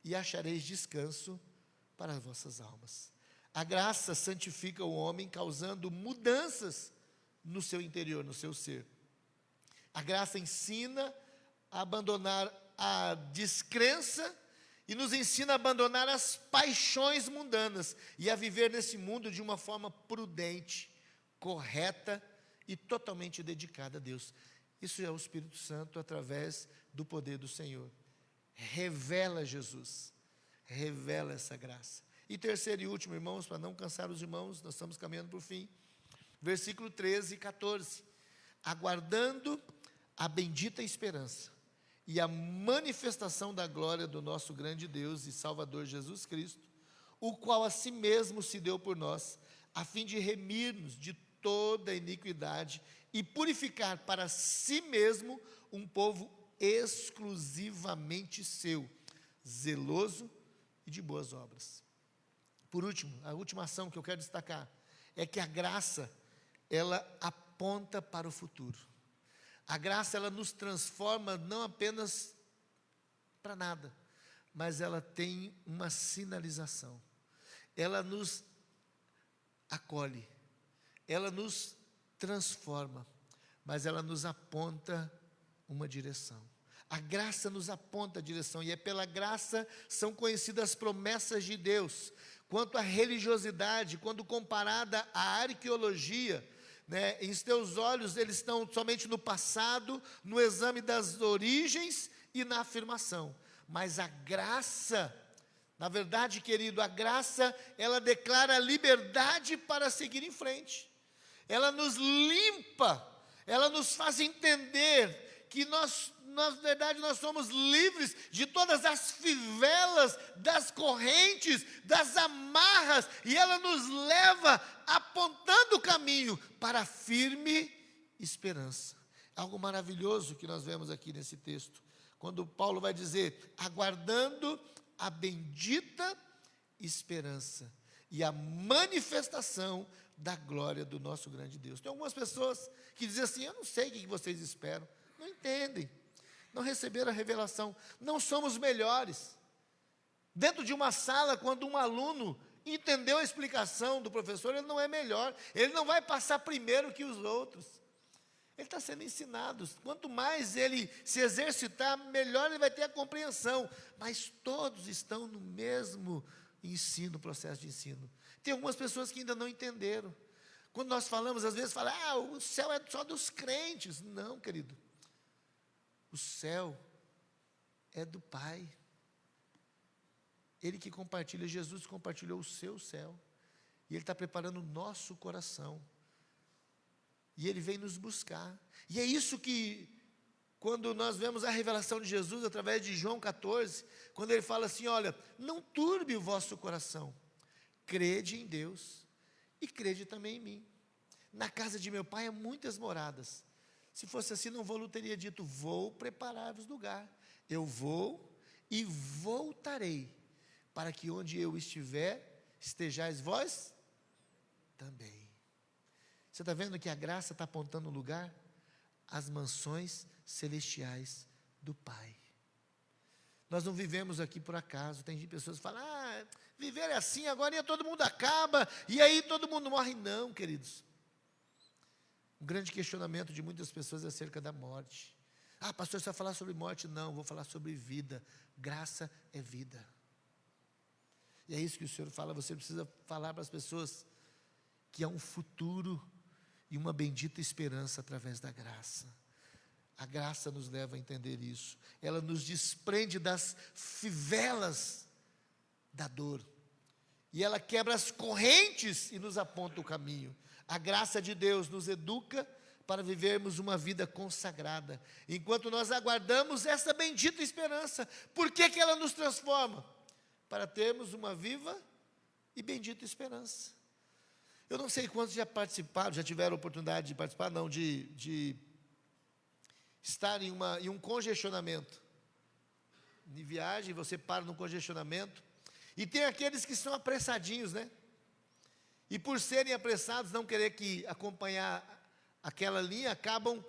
e achareis descanso para as vossas almas. A graça santifica o homem, causando mudanças no seu interior, no seu ser. A graça ensina a abandonar a descrença e nos ensina a abandonar as paixões mundanas e a viver nesse mundo de uma forma prudente, correta e totalmente dedicada a Deus. Isso é o Espírito Santo através do poder do Senhor. Revela Jesus, revela essa graça. E terceiro e último, irmãos, para não cansar os irmãos, nós estamos caminhando por fim. Versículo 13 e 14. Aguardando a bendita esperança e a manifestação da glória do nosso grande Deus e Salvador Jesus Cristo, o qual a si mesmo se deu por nós, a fim de remir-nos de toda a iniquidade e purificar para si mesmo um povo exclusivamente seu, zeloso e de boas obras. Por último, a última ação que eu quero destacar é que a graça, ela aponta para o futuro. A graça, ela nos transforma não apenas para nada, mas ela tem uma sinalização. Ela nos acolhe, ela nos transforma, mas ela nos aponta uma direção. A graça nos aponta a direção, e é pela graça são conhecidas as promessas de Deus. Quanto à religiosidade, quando comparada à arqueologia, em teus olhos eles estão somente no passado, no exame das origens e na afirmação. Mas a graça, na verdade, querido, a graça, ela declara liberdade para seguir em frente. Ela nos limpa, ela nos faz entender que nós, na verdade, nós somos livres de todas as fivelas, das correntes, das amarras, e ela nos leva apontando o caminho para a firme esperança. Algo maravilhoso que nós vemos aqui nesse texto, quando Paulo vai dizer, aguardando a bendita esperança e a manifestação da glória do nosso grande Deus. Tem algumas pessoas que dizem assim, eu não sei o que vocês esperam, não entendem, não receberam a revelação, não somos melhores. Dentro de uma sala, quando um aluno entendeu a explicação do professor, ele não é melhor, ele não vai passar primeiro que os outros. Ele está sendo ensinado, quanto mais ele se exercitar, melhor ele vai ter a compreensão, mas todos estão no mesmo ensino, processo de ensino. Tem algumas pessoas que ainda não entenderam. Quando nós falamos, às vezes, o céu é só dos crentes. Não, querido. O céu é do Pai. Ele que compartilha, Jesus compartilhou o seu céu. E Ele está preparando o nosso coração. E Ele vem nos buscar. E é isso que, quando nós vemos a revelação de Jesus, através de João 14, quando Ele fala assim, olha, não turbe o vosso coração. Crede em Deus e crede também em mim. Na casa de meu Pai há muitas moradas. Se fosse assim, não vou, teria dito, vou preparar-vos lugar. Eu vou e voltarei, para que onde eu estiver, estejais vós também. Você está vendo que a graça está apontando o lugar? As mansões celestiais do Pai. Nós não vivemos aqui por acaso. Tem pessoas que falam, viver é assim, agora todo mundo acaba, e aí todo mundo morre. Não, queridos. O grande questionamento de muitas pessoas é acerca da morte. Pastor, você vai falar sobre morte? Não, vou falar sobre vida. Graça é vida. E é isso que o Senhor fala, você precisa falar para as pessoas que há um futuro e uma bendita esperança através da graça. A graça nos leva a entender isso. Ela nos desprende das fivelas da dor. E ela quebra as correntes e nos aponta o caminho. A graça de Deus nos educa para vivermos uma vida consagrada. Enquanto nós aguardamos essa bendita esperança. Por que ela nos transforma? Para termos uma viva e bendita esperança. Eu não sei quantos já participaram, já tiveram oportunidade de participar, não, de estar em um congestionamento. Em viagem, você para no congestionamento. E tem aqueles que são apressadinhos, né? E por serem apressados, não querer acompanhar aquela linha, acabam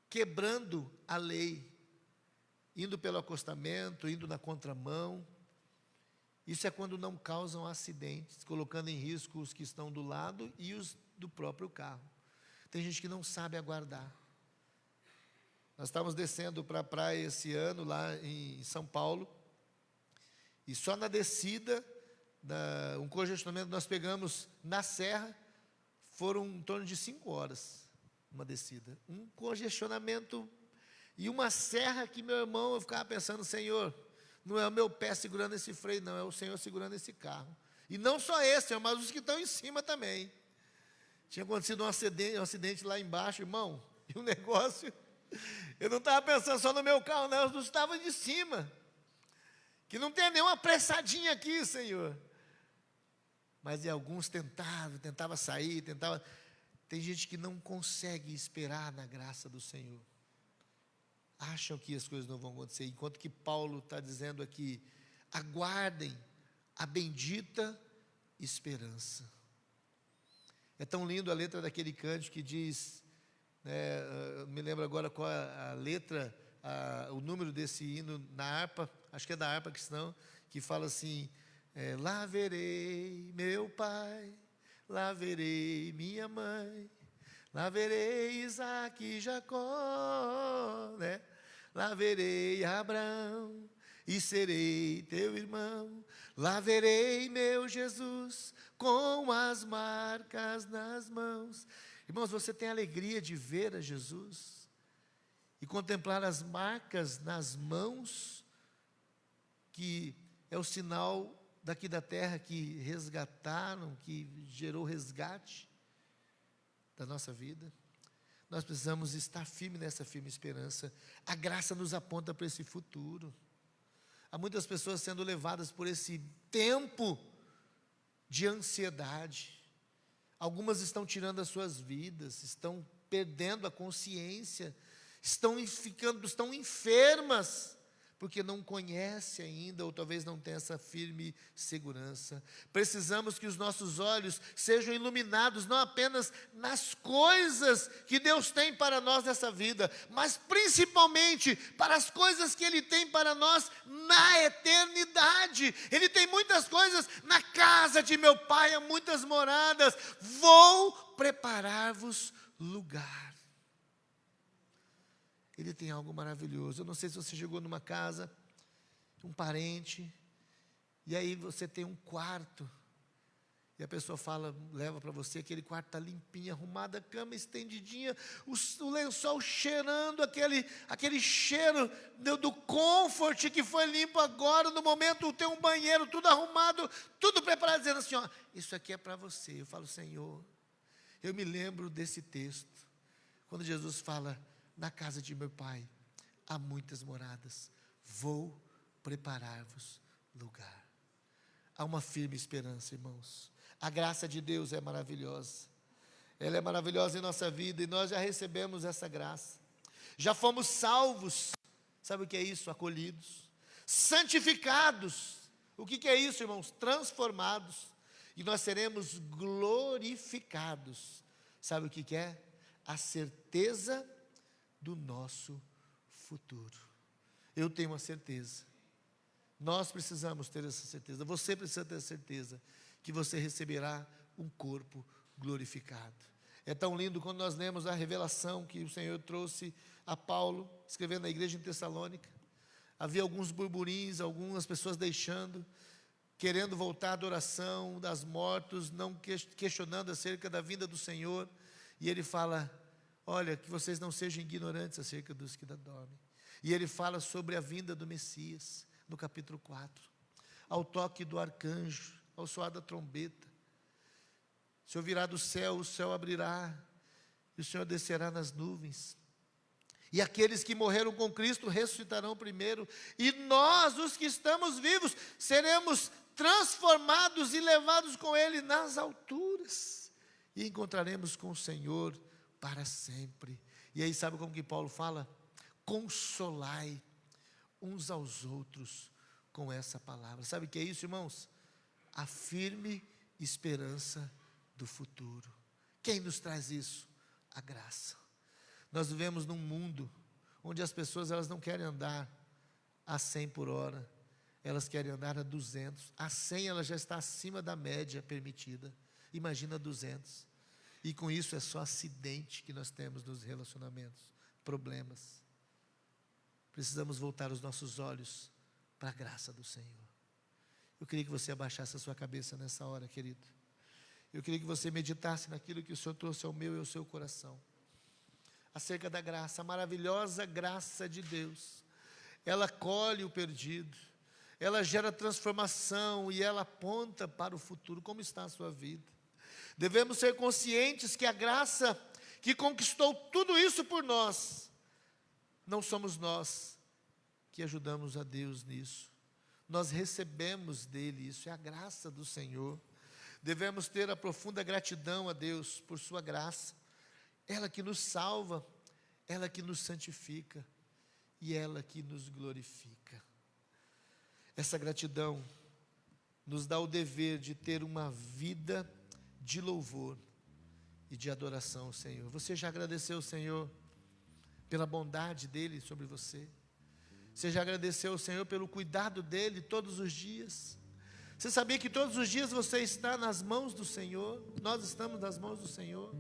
quebrando a lei, indo pelo acostamento, indo na contramão. Isso é quando não causam acidentes, colocando em risco os que estão do lado e os do próprio carro. Tem gente que não sabe aguardar. Nós estávamos descendo para a praia esse ano, lá em São Paulo, e só na descida, um congestionamento nós pegamos na serra, foram em torno de 5 horas, uma descida. Um congestionamento e uma serra que, meu irmão, eu ficava pensando, Senhor, não é o meu pé segurando esse freio, não, é o Senhor segurando esse carro. E não só esse, mas os que estão em cima também. Tinha acontecido um acidente lá embaixo, irmão, e o negócio, eu não estava pensando só no meu carro, não, eu estava de cima. Que não tem nenhuma apressadinha aqui, Senhor. Mas alguns tentavam sair, Tem gente que não consegue esperar na graça do Senhor. Acham que as coisas não vão acontecer. Enquanto que Paulo está dizendo aqui, aguardem a bendita esperança. É tão lindo a letra daquele cântico que diz, me lembro agora qual é a letra, o número desse hino na harpa, acho que é da harpa cristã, que fala assim, lá verei meu pai, lá verei minha mãe, lá verei Isaac e Jacó, né? Lá verei Abraão e serei teu irmão, lá verei meu Jesus com as marcas nas mãos. Irmãos, você tem alegria de ver a Jesus e contemplar as marcas nas mãos, que é o sinal daqui da terra que resgataram, que gerou resgate da nossa vida. Nós precisamos estar firmes nessa firme esperança. A graça nos aponta para esse futuro. Há muitas pessoas sendo levadas por esse tempo de ansiedade. Algumas estão tirando as suas vidas, estão perdendo a consciência, estão enfermas, porque não conhece ainda, ou talvez não tenha essa firme segurança. Precisamos que os nossos olhos sejam iluminados, não apenas nas coisas que Deus tem para nós nessa vida, mas principalmente para as coisas que Ele tem para nós na eternidade. Ele tem muitas coisas. Na casa de meu Pai há muitas moradas, vou preparar-vos lugar. Ele tem algo maravilhoso. Eu não sei se você chegou numa casa, um parente, e aí você tem um quarto, e a pessoa leva para você, aquele quarto está limpinho, arrumado, a cama estendidinha, o lençol cheirando, aquele cheiro do comfort que foi limpo agora, no momento tem um banheiro, tudo arrumado, tudo preparado, dizendo assim, isso aqui é para você. Eu falo, Senhor, eu me lembro desse texto, quando Jesus fala, na casa de meu Pai há muitas moradas, vou preparar-vos lugar. Há uma firme esperança, irmãos. A graça de Deus é maravilhosa. ela é maravilhosa em nossa vida e nós já recebemos essa graça. Já fomos salvos, sabe o que é isso? Acolhidos, santificados. O que é isso, irmãos? Transformados. E nós seremos glorificados. Sabe o que é? A certeza do nosso futuro. Eu tenho uma certeza. Nós precisamos ter essa certeza. Você precisa ter a certeza que você receberá um corpo glorificado. É tão lindo quando nós lemos a revelação que o Senhor trouxe a Paulo, escrevendo na igreja em Tessalônica. Havia alguns burburinhos, algumas pessoas deixando, querendo voltar à adoração das mortos, não questionando acerca da vinda do Senhor. E ele fala, olha, que vocês não sejam ignorantes acerca dos que dormem. E ele fala sobre a vinda do Messias, no capítulo 4. Ao toque do arcanjo, ao soar da trombeta. O Senhor virá do céu, o céu abrirá, e o Senhor descerá nas nuvens. E aqueles que morreram com Cristo ressuscitarão primeiro, e nós, os que estamos vivos, seremos transformados e levados com Ele nas alturas, e encontraremos com o Senhor para sempre. E aí sabe como que Paulo fala? Consolai uns aos outros com essa palavra. Sabe o que é isso, irmãos? A firme esperança do futuro. Quem nos traz isso? A graça. Nós vivemos num mundo onde as pessoas elas não querem andar a 100 por hora, elas querem andar a 200. A 100 ela já está acima da média permitida. Imagina 200. E com isso é só acidente que nós temos nos relacionamentos, problemas. Precisamos voltar os nossos olhos para a graça do Senhor. Eu queria que você abaixasse a sua cabeça nessa hora, querido. Eu queria que você meditasse naquilo que o Senhor trouxe ao meu e ao seu coração. Acerca da graça, a maravilhosa graça de Deus. Ela colhe o perdido, ela gera transformação e ela aponta para o futuro. Como está a sua vida? Devemos ser conscientes que a graça que conquistou tudo isso por nós, não somos nós que ajudamos a Deus nisso. Nós recebemos dele isso, é a graça do Senhor. Devemos ter a profunda gratidão a Deus por sua graça. Ela que nos salva, ela que nos santifica e ela que nos glorifica. Essa gratidão nos dá o dever de ter uma vida de louvor e de adoração ao Senhor. Você já agradeceu ao Senhor pela bondade dele sobre você? Você já agradeceu ao Senhor pelo cuidado dele todos os dias? Você sabia que todos os dias você está nas mãos do Senhor? Nós estamos nas mãos do Senhor.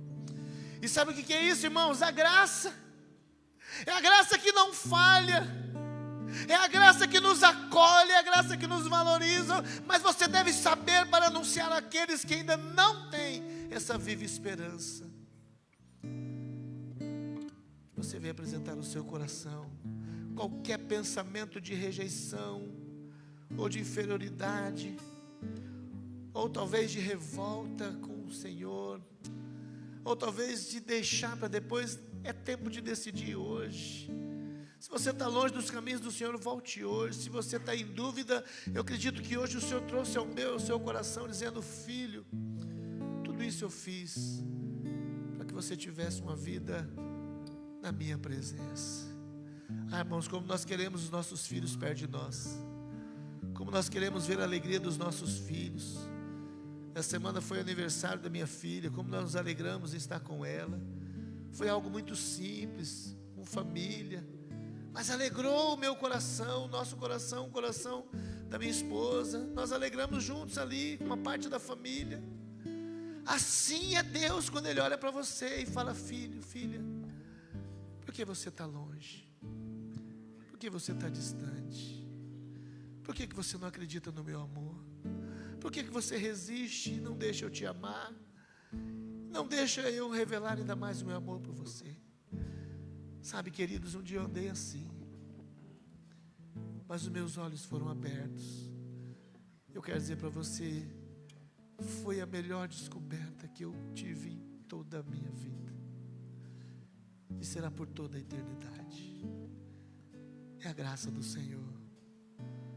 E sabe o que é isso, irmãos? A graça. É a graça que não falha. É a graça que nos acolhe, é a graça que nos valoriza. Mas você deve saber para anunciar àqueles que ainda não têm essa viva esperança. Você vem apresentar o seu coração. Qualquer pensamento de rejeição, ou de inferioridade, ou talvez de revolta com o Senhor, ou talvez de deixar para depois, é tempo de decidir hoje. Se você está longe dos caminhos do Senhor, volte hoje. Se você está em dúvida, eu acredito que hoje o Senhor trouxe ao meu, ao seu coração, dizendo: filho, tudo isso eu fiz para que você tivesse uma vida na minha presença. Irmãos, como nós queremos os nossos filhos perto de nós, como nós queremos ver a alegria dos nossos filhos. Essa semana foi o aniversário da minha filha, como nós nos alegramos em estar com ela. Foi algo muito simples, com família, mas alegrou o meu coração, o nosso coração, o coração da minha esposa. Nós alegramos juntos ali, com uma parte da família. Assim é Deus quando Ele olha para você e fala: filho, filha, por que você está longe? Por que você está distante? Por que você não acredita no meu amor? Por que você resiste e não deixa eu te amar? Não deixa eu revelar ainda mais o meu amor por você? Sabe, queridos, um dia eu andei assim, mas os meus olhos foram abertos. Eu quero dizer para você, foi a melhor descoberta que eu tive em toda a minha vida, e será por toda a eternidade. É a graça do Senhor.